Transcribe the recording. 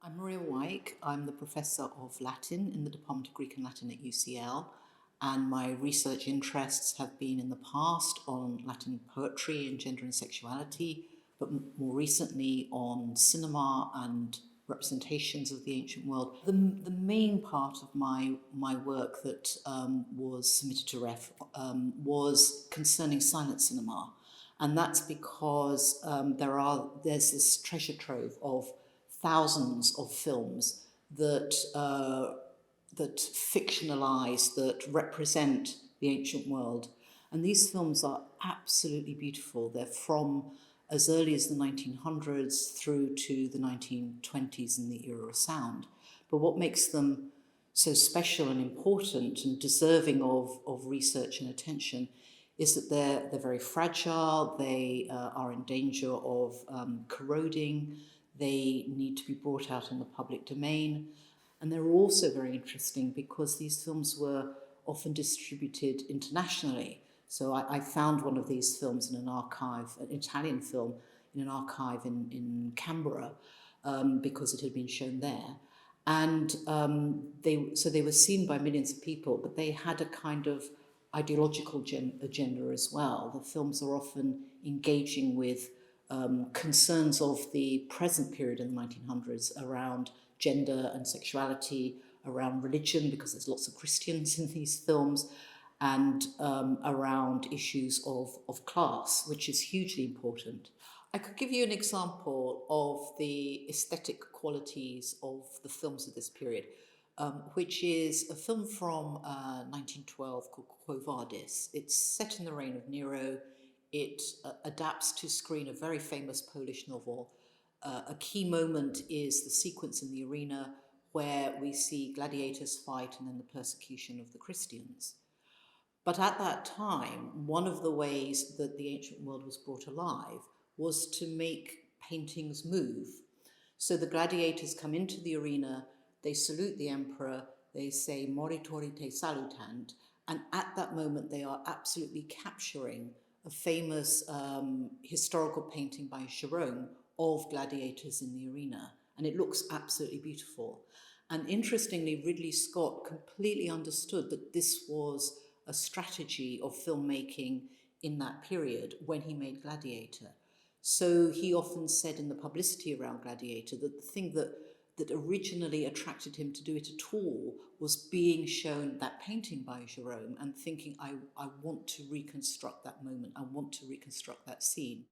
I'm Maria Wyke. I'm the Professor of Latin in the Department of Greek and Latin at UCL, and my research interests have been in the past on Latin poetry and gender and sexuality, but more recently on cinema and representations of the ancient world. The main part of my work that was submitted to REF was concerning silent cinema, and that's because there's this treasure trove of thousands of films that fictionalize, that represent the ancient world. And these films are absolutely beautiful. They're from as early as the 1900s through to the 1920s in the era of sound. But what makes them so special and important and deserving of research and attention is that they're very fragile, they are in danger of corroding, they need to be brought out in the public domain. And they're also very interesting because these films were often distributed internationally. So I found one of these films in an archive, an Italian film, in an archive in Canberra, because it had been shown there. And they were seen by millions of people, but they had a kind of ideological agenda as well. The films are often engaging with concerns of the present period in the 1900s around gender and sexuality, around religion, because there's lots of Christians in these films, and around issues of class, which is hugely important. I could give you an example of the aesthetic qualities of the films of this period, which is a film from 1912 called Quo Vadis. It's set in the reign of Nero. It adapts to screen a very famous Polish novel. A key moment is the sequence in the arena where we see gladiators fight and then the persecution of the Christians. But at that time, one of the ways that the ancient world was brought alive was to make paintings move. So the gladiators come into the arena, they salute the emperor, they say moritori te salutant, and at that moment they are absolutely capturing a famous historical painting by Jerome of gladiators in the arena, and it looks absolutely beautiful. And interestingly, Ridley Scott completely understood that this was a strategy of filmmaking in that period when he made Gladiator. So he often said in the publicity around Gladiator that the thing that originally attracted him to do it at all was being shown that painting by Jerome and thinking, I want to reconstruct that moment, I want to reconstruct that scene.